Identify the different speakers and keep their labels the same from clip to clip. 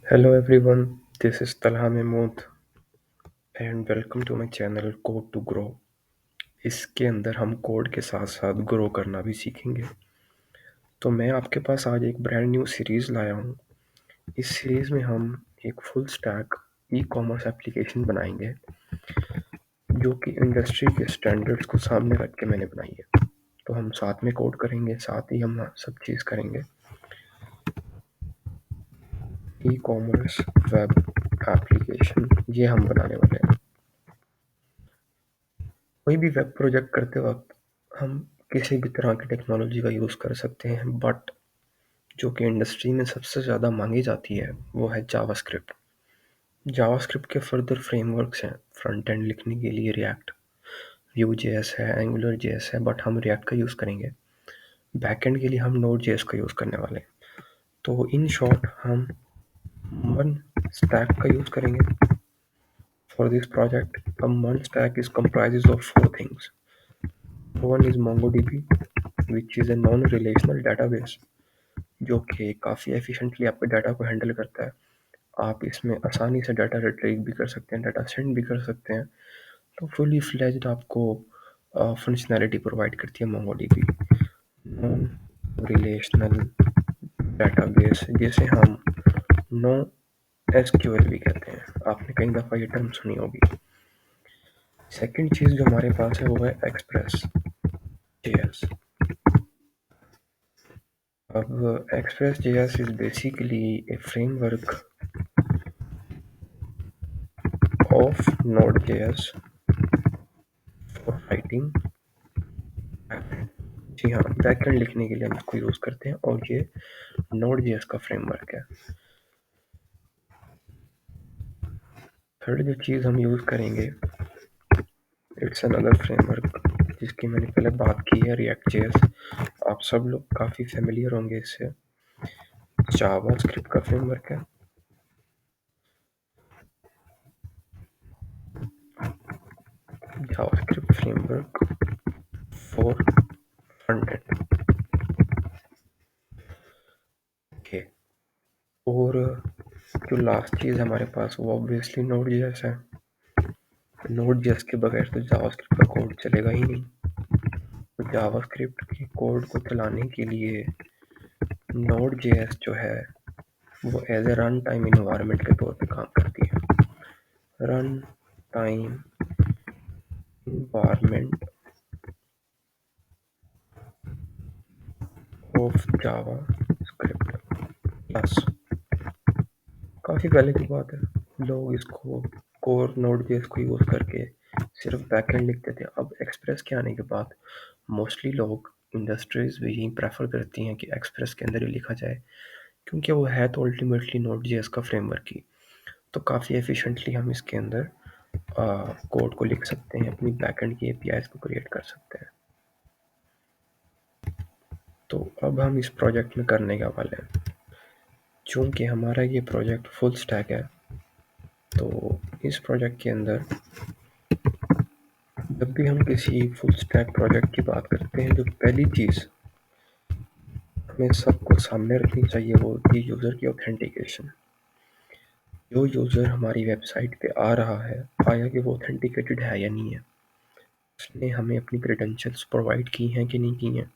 Speaker 1: Hello everyone, this is Talha Mahmood and welcome to my channel Code to Grow। इसके अंदर हम code के साथ साथ ग्रो करना भी सीखेंगे। तो मैं आपके पास आज एक ब्रांड न्यू सीरीज़ लाया हूँ। इस सीरीज़ में हम एक full stack e commerce application बनाएंगे जो कि इंडस्ट्री के स्टैंडर्ड्स को सामने रख के मैंने बनाई है। तो हम साथ में कोड करेंगे, साथ ही हम सब चीज़ करेंगे। ई कॉमर्स वेब एप्लीकेशन ये हम बनाने वाले हैं। कोई भी वेब प्रोजेक्ट करते वक्त हम किसी भी तरह की टेक्नोलॉजी का यूज़ कर सकते हैं, बट जो कि इंडस्ट्री में सबसे ज़्यादा मांगी जाती है वो है जावास्क्रिप्ट। जावास्क्रिप्ट के फर्दर फ्रेमवर्क्स हैं फ्रंट एंड लिखने के लिए, रिएक्ट, व्यू जेएस है, एंगुलर जेएस है, बट हम रिएक्ट का यूज़ करेंगे। बैक एंड के लिए हम नोड जेएस का यूज़ करने वाले हैं। तो इन शॉर्ट हम वन स्टैक का यूज़ करेंगे for this project. One stack is comprises of four things. One is MongoDB, which is a non-relational database जो कि काफ़ी एफिशिएंटली आपके डाटा को हैंडल करता है। आप इसमें आसानी से डाटा रिट्रीव भी कर सकते हैं, डाटा सेंड भी कर सकते हैं। तो फुली फ्लेज्ड आपको फंक्शनैलिटी प्रोवाइड करती है MongoDB। नॉन रिलेशनल डाटाबेस जिसे हम नो एसक्यूएल भी कहते हैं, आपने कई दफ़ा ये टर्म सुनी होगी। सेकंड चीज़ जो हमारे पास है वो है एक्सप्रेस जेएस। अब Express JS is basically a framework of Node.js for writing. जी हाँ, बैकएंड लिखने के लिए हम इसको यूज़ करते हैं और ये Node.js का फ्रेमवर्क है। थर्ड जो चीज़ हम यूज़ करेंगे, इट्स अनदर फ्रेमवर्क जिसकी मैंने पहले बात की है, React.js। आप सब लोग काफ़ी फेमिलियर होंगे इससे। जावास्क्रिप्ट का फ्रेमवर्क है। JavaScript framework for front end. Okay, और जो लास्ट चीज़ हमारे पास वो ऑब्वियसली Node.js है। Node.js के बगैर तो जावास्क्रिप्ट का कोड चलेगा ही नहीं। तो जावास्क्रिप्ट के कोड को चलाने के लिए Node.js जो है वो as a run time environment के तौर पे काम करती है। Run time environment of JavaScript plus. काफ़ी पहले की बात है, लोग इसको कोर Node.js को यूज़ करके सिर्फ बैकएंड लिखते थे। अब एक्सप्रेस के आने के बाद मोस्टली लोग, इंडस्ट्रीज भी यही प्रेफर करती हैं कि एक्सप्रेस के अंदर ही लिखा जाए, क्योंकि वो है तो अल्टीमेटली Node.js का फ्रेमवर्क ही। तो काफ़ी एफिशिएंटली हम इसके अंदर कोड को लिख सकते हैं, अपनी बैकएंड की एपीआईज को क्रिएट कर सकते हैं। तो अब हम इस प्रोजेक्ट में करने क्या वाले हैं, चूँकि हमारा ये प्रोजेक्ट फुल स्टैक है, तो इस प्रोजेक्ट के अंदर जब भी हम किसी फुल स्टैक प्रोजेक्ट की बात करते हैं, जो पहली चीज़ हमें सबको सामने रखनी चाहिए वो होती है यूज़र की ऑथेंटिकेशन। जो यूज़र हमारी वेबसाइट पे आ रहा है, आया कि वो ऑथेंटिकेटेड है या नहीं है, उसने हमें अपनी क्रेडेंशियल्स प्रोवाइड की हैं कि नहीं की हैं।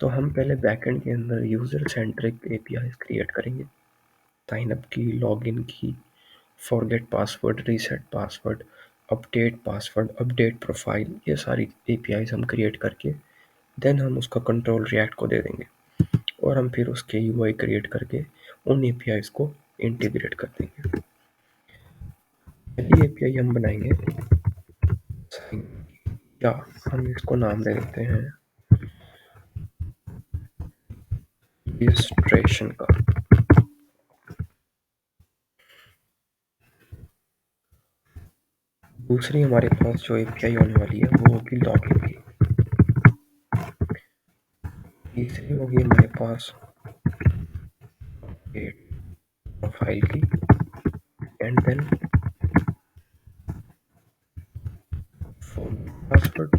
Speaker 1: तो हम पहले बैकएंड के अंदर यूज़र सेंट्रिक एपीआईज क्रिएट करेंगे। साइन अप की, लॉगिन की, forget password, reset password, update profile, ये सारी एपीआईज हम क्रिएट करके देन हम उसका कंट्रोल रिएक्ट को दे देंगे और हम फिर उसके यूआई क्रिएट करके उन एपीआईज को इंटीग्रेट कर देंगे। पहली एपीआई हम बनाएंगे साइन, या हम इसको नाम दे देते हैं रजिस्ट्रेशन का। दूसरी हमारे पास जो एपीआई होने वाली है वो होगी लॉगिन की। तीसरी होगी हमारे पास प्रोफाइल की, and then password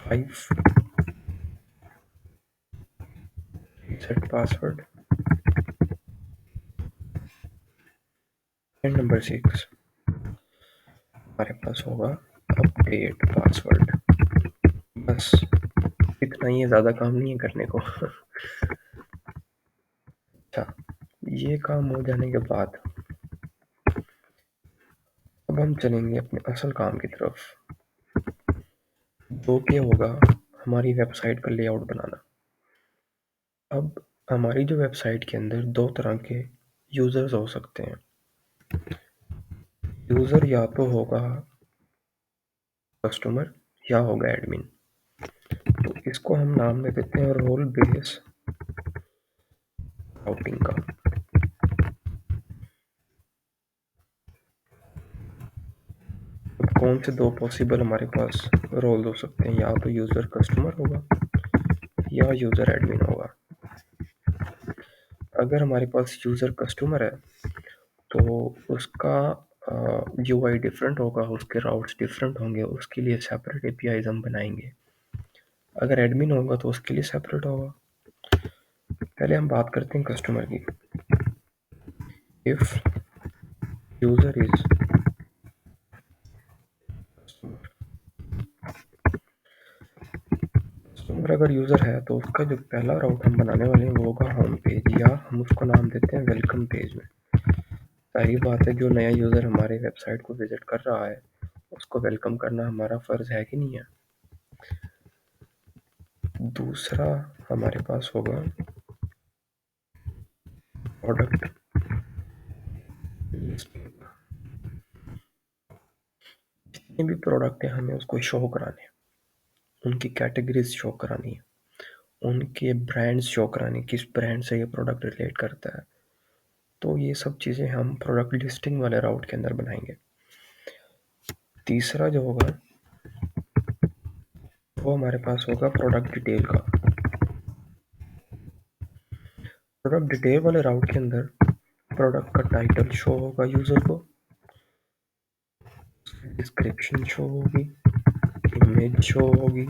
Speaker 1: 5, reset password and number 6 हमारे पास होगा अपडेट पासवर्ड। बस इतना ही है, ज़्यादा काम नहीं है करने को। अच्छा, ये काम हो जाने के बाद अब हम चलेंगे अपने असल काम की तरफ, जो कि होगा हमारी वेबसाइट का लेआउट बनाना। अब हमारी जो वेबसाइट के अंदर दो तरह के यूज़र्स हो सकते हैं। यूज़र या तो होगा कस्टमर या होगा एडमिन। तो इसको हम नाम दे देते हैं रोल बेस राउटिंग का। अब कौन से दो पॉसिबल हमारे पास रोल हो सकते हैं, या तो यूज़र कस्टमर होगा या यूज़र एडमिन होगा। अगर हमारे पास यूज़र कस्टमर है तो उसका यूआई डिफरेंट होगा, उसके राउट्स डिफरेंट होंगे, उसके लिए सेपरेट एपीआईज हम बनाएंगे। अगर एडमिन होगा तो उसके लिए सेपरेट होगा। पहले हम बात करते हैं कस्टमर की। इफ यूज़र इज कस्टमर, अगर यूज़र है तो उसका जो पहला राउट हम बनाने वाले हैं वो होगा होम पेज, या हम उसको नाम देते हैं वेलकम पेज में। सारी बात है, जो नया यूज़र हमारे वेबसाइट को विजिट कर रहा है उसको वेलकम करना हमारा फ़र्ज़ है कि नहीं है। दूसरा हमारे पास होगा प्रोडक्ट लिस्टिंग। जितने भी प्रोडक्ट हैं हमें उसको शो कराने हैं, उनकी कैटेगरीज शो करानी है, उनके ब्रांड्स शो कराने, किस ब्रांड से ये प्रोडक्ट रिलेट करता है। तो ये सब चीज़ें हम प्रोडक्ट लिस्टिंग वाले राउट के अंदर बनाएंगे। तीसरा जो होगा वो हमारे पास होगा प्रोडक्ट डिटेल का। प्रोडक्ट डिटेल वाले राउट के अंदर प्रोडक्ट का टाइटल शो होगा यूज़र को, डिस्क्रिप्शन शो होगी, इमेज शो होगी,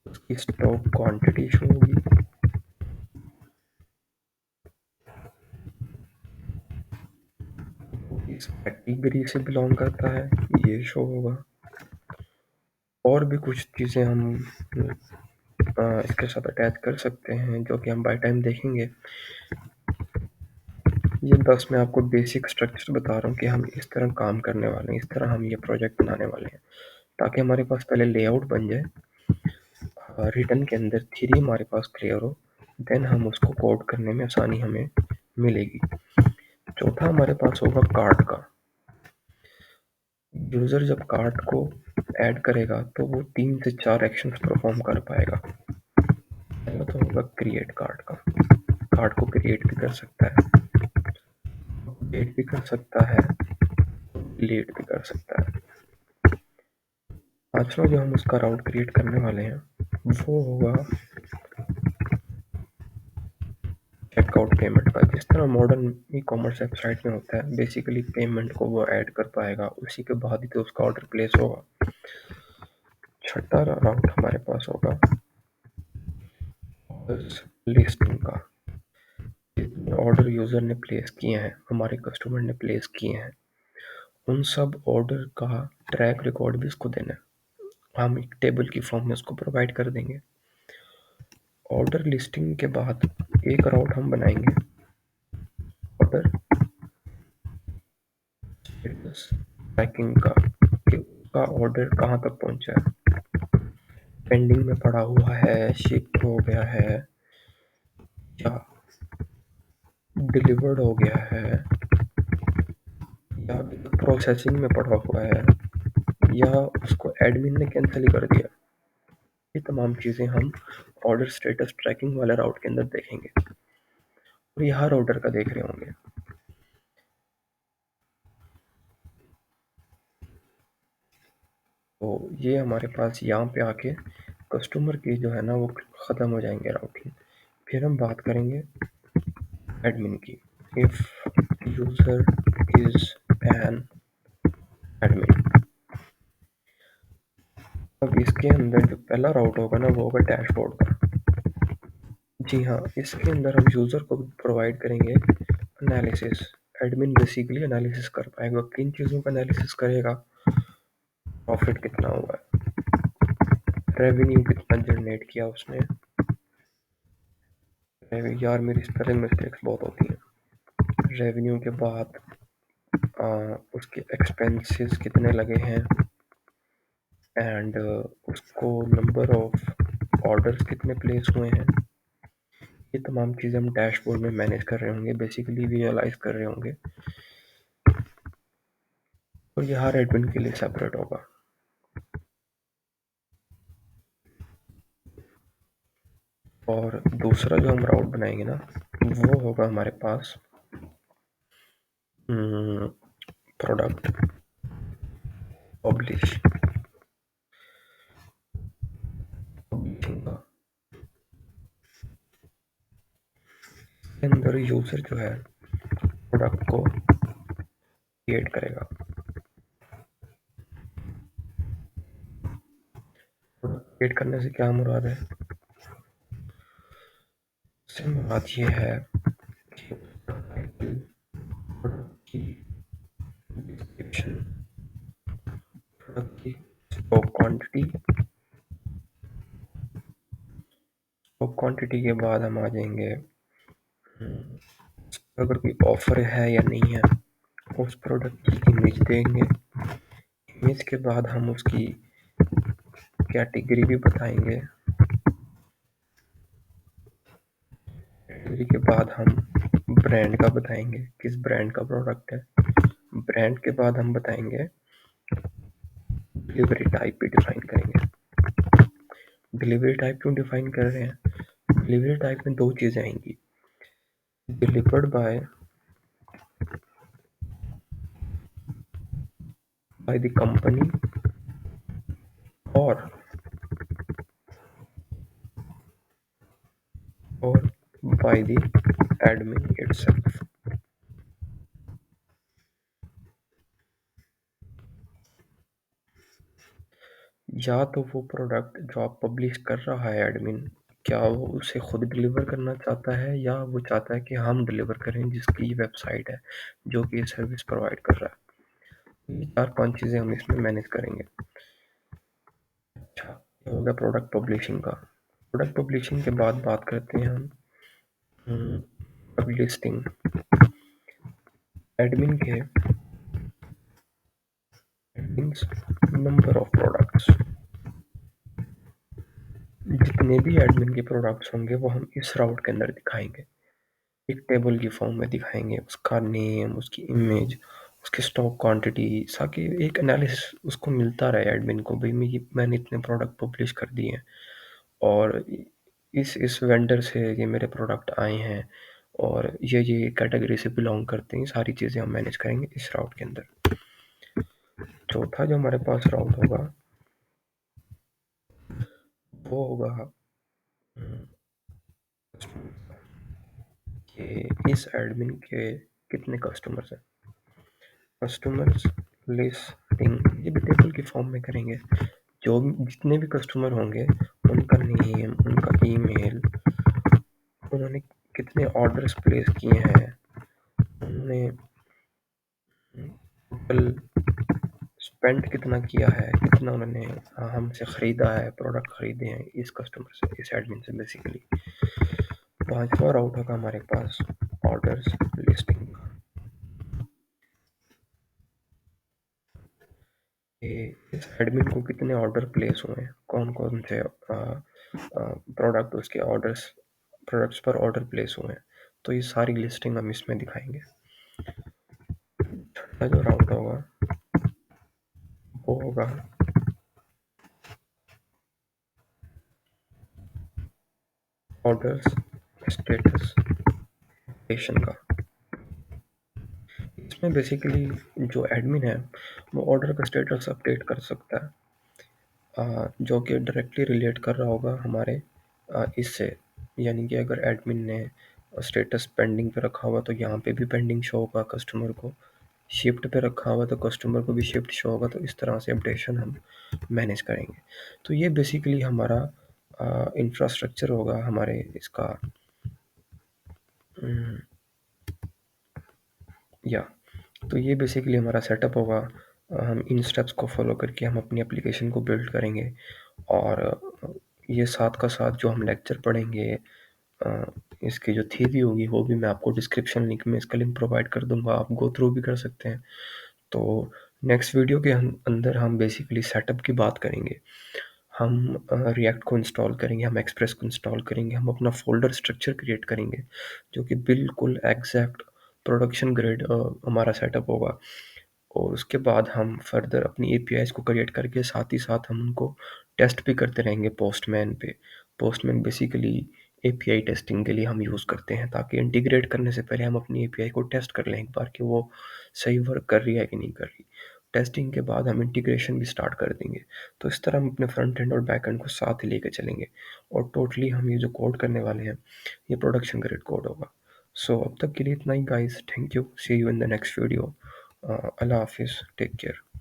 Speaker 1: उसकी स्टॉक क्वांटिटी शो होगी, इस कैटेगरी से बिलोंग करता है ये शो होगा। और भी कुछ चीज़ें हम इसके साथ अटैच कर सकते हैं जो कि हम बाय टाइम देखेंगे। ये बस मैं आपको बेसिक स्ट्रक्चर बता रहा हूँ कि हम इस तरह काम करने वाले हैं, इस तरह हम ये प्रोजेक्ट बनाने वाले हैं, ताकि हमारे पास पहले लेआउट बन जाए, रिटर्न के अंदर थ्योरी हमारे पास क्लियर हो, देन हम उसको कोड करने में आसानी हमें मिलेगी। चौथा हमारे पास होगा कार्ट का। यूज़र जब कार्ट को ऐड करेगा तो वो 3 से 4 एक्शंस परफॉर्म कर पाएगा। पहला तो होगा क्रिएट कार्ट का, कार्ट को क्रिएट भी कर सकता है, अपडेट भी कर सकता है, डिलीट भी कर सकता है। पांचवा जो हम उसका राउट क्रिएट करने वाले हैं वो होगा चेकआउट पेमेंट का। जिस तरह मॉडर्न ई कॉमर्स वेबसाइट में होता है, बेसिकली पेमेंट को वो ऐड कर पाएगा, उसी के बाद ही तो उसका ऑर्डर प्लेस होगा। छठा राउट हमारे पास होगा लिस्टिंग का। जितने ऑर्डर यूज़र ने प्लेस किए हैं, हमारे कस्टमर ने प्लेस किए हैं, उन सब ऑर्डर का ट्रैक रिकॉर्ड भी उसको देना है। हम एक टेबल की फॉर्म में उसको प्रोवाइड कर देंगे। ऑर्डर लिस्टिंग के बाद एक राउट हम बनाएंगे ऑर्डर स्टेटस ट्रैकिंग का, कि उसका ऑर्डर कहाँ तक पहुँचा है, पेंडिंग में पड़ा हुआ है, शिप हो गया है, या डिलीवर्ड हो गया है, या प्रोसेसिंग में पड़ा हुआ है, या उसको एडमिन ने कैंसिल कर दिया। ये तमाम चीज़ें हम ऑर्डर स्टेटस ट्रैकिंग वाले राउट के अंदर देखेंगे, और ये हर ऑर्डर का देख रहे होंगे। तो ये हमारे पास यहाँ पे आके कस्टमर की जो है ना वो ख़त्म हो जाएंगे राउटिंग। फिर हम बात करेंगे एडमिन की। If user is an admin, अब इसके अंदर जो पहला राउट होगा ना वो होगा डैशबोर्ड का। जी हाँ, इसके अंदर हम यूज़र को प्रोवाइड करेंगे एनालिसिस एडमिन बेसिकली एनालिसिस कर पाएगा। किन चीज़ों का एनालिसिस करेगा? प्रॉफिट कितना हुआ है, रेवेन्यू कितना जनरेट किया उसने। यार मेरी स्पेलिंग मिस्टेक्स बहुत होती हैं। रेवेन्यू के बाद उसके एक्सपेंसेस कितने लगे हैं, एंड उसको नंबर ऑफ ऑर्डर्स कितने प्लेस हुए हैं। ये तमाम चीज़ें हम डैशबोर्ड में मैनेज कर रहे होंगे, बेसिकली विजुअलाइज कर रहे होंगे, और ये हर एडमिन के लिए सेपरेट होगा। और दूसरा जो हम राउट बनाएंगे ना, वो होगा हमारे पास प्रोडक्ट पब्लिशिंग का। इसके अंदर यूजर जो है प्रोडक्ट को क्रिएट करेगा। क्रिएट करने से क्या मुराद है? इससे मुराद ये है कि प्रोडक्ट की डिस्क्रिप्शन, प्रोडक्ट की स्टॉक क्वांटिटी, स्टॉक क्वांटिटी के बाद हम आ जाएंगे अगर कोई ऑफर है या नहीं है, उस प्रोडक्ट की इमेज देंगे। इमेज के बाद हम उसकी कैटेगरी भी बताएंगे। कैटेगरी के बाद हम ब्रांड का बताएंगे, किस ब्रांड का प्रोडक्ट है। ब्रांड के बाद हम बताएंगे, डिलीवरी टाइप भी डिफाइन करेंगे। डिलीवरी टाइप क्यों डिफाइन कर रहे हैं? डिलीवरी टाइप में दो चीज़ें आएंगी, डिलीवर्ड बाय द कंपनी और बाय द एडमिन इटसेल्फ। या तो वो प्रोडक्ट जो आप पब्लिश कर रहा है एडमिन, क्या वो उसे खुद डिलीवर करना चाहता है, या वो चाहता है कि हम डिलीवर करें जिसकी वेबसाइट है जो कि ये सर्विस प्रोवाइड कर रहा है। ये 4-5 चीज़ें हम इसमें मैनेज करेंगे। अच्छा, ये हो गया प्रोडक्ट पब्लिशिंग का। प्रोडक्ट पब्लिशिंग के बाद बात करते हैं हम लिस्टिंग। एडमिन के नंबर ऑफ प्रोडक्ट्स, जितने भी एडमिन के प्रोडक्ट्स होंगे वो हम इस राउट के अंदर दिखाएंगे, एक टेबल की फॉर्म में दिखाएंगे। उसका नेम, उसकी इमेज, उसकी स्टॉक क्वांटिटी, ताकि एक एनालिसिस उसको मिलता रहे एडमिन को, भाई मैंने इतने प्रोडक्ट पब्लिश कर दिए हैं और इस वेंडर से ये मेरे प्रोडक्ट आए हैं और ये कैटेगरी से बिलोंग करते हैं। सारी चीज़ें हम मैनेज करेंगे इस राउट के अंदर। चौथा जो हमारे पास राउट होगा वो होगा कि इस एडमिन के कितने कस्टमर्स हैं। कस्टमर्स लिस्टिंग ये भी टेबल की फॉर्म में करेंगे। जो जितने भी कस्टमर होंगे उनका नेम, उनका ईमेल, उन्होंने कितने ऑर्डर्स प्लेस किए हैं, उन्होंने टोटल स्पेंड कितना किया है, कितना उन्होंने हमसे ख़रीदा है, प्रोडक्ट ख़रीदे हैं इस कस्टमर से, इस एडमिन से बेसिकली। पांचवा राउट होगा हमारे पास ऑर्डर्स लिस्टिंग का। इस एडमिन को कितने ऑर्डर प्लेस हुए हैं, कौन कौन से प्रोडक्ट उसके प्रोडक्ट्स पर ऑर्डर प्लेस हुए हैं, तो ये सारी लिस्टिंग हम इसमें दिखाएंगे। छठा जो राउट होगा वो होगा ऑर्डर्स स्टेटस अपडेशन का। इसमें बेसिकली जो एडमिन है वो ऑर्डर का स्टेटस अपडेट कर सकता है, जो कि डायरेक्टली रिलेट कर रहा होगा हमारे इससे। यानी कि अगर एडमिन ने स्टेटस पेंडिंग पे रखा हुआ तो यहाँ पे भी पेंडिंग शो होगा कस्टमर को, शिफ्ट पे रखा हुआ तो कस्टमर को भी शिफ्ट शो होगा। तो इस तरह से अपडेशन हम मैनेज करेंगे। तो ये बेसिकली हमारा इंफ्रास्ट्रक्चर होगा हमारे इसका, या तो ये बेसिकली हमारा सेटअप होगा। हम इन स्टेप्स को फॉलो करके हम अपनी एप्लीकेशन को बिल्ड करेंगे। और ये साथ का साथ जो हम लेक्चर पढ़ेंगे, अ, इसकी जो थ्योरी होगी वो भी मैं आपको डिस्क्रिप्शन लिंक में इसका लिंक प्रोवाइड कर दूंगा, आप गो थ्रू भी कर सकते हैं। तो नेक्स्ट वीडियो के अंदर हम बेसिकली सेटअप की बात करेंगे। हम रिएक्ट को इंस्टॉल करेंगे, हम एक्सप्रेस को इंस्टॉल करेंगे, हम अपना फ़ोल्डर स्ट्रक्चर क्रिएट करेंगे जो कि बिल्कुल एग्जैक्ट प्रोडक्शन ग्रेड हमारा सेटअप होगा। और उसके बाद हम फर्दर अपनी एपीआईज़ को क्रिएट करके साथ ही साथ हम उनको टेस्ट भी करते रहेंगे पोस्टमैन पे। पोस्टमैन बेसिकली एपीआई टेस्टिंग के लिए हम यूज़ करते हैं, ताकि इंटीग्रेट करने से पहले हम अपनी एपीआई को टेस्ट कर लें एक बार कि वो सही वर्क कर रही है कि नहीं कर रही। टेस्टिंग के बाद हम इंटीग्रेशन भी स्टार्ट कर देंगे। तो इस तरह हम अपने फ्रंट एंड और बैक एंड को साथ ही लेके चलेंगे, और टोटली हम ये जो कोड करने वाले हैं ये प्रोडक्शन ग्रेड कोड होगा। सो अब तक के लिए इतना ही guys, thank you, see you in the next video. Allah हाफिज़, टेक केयर।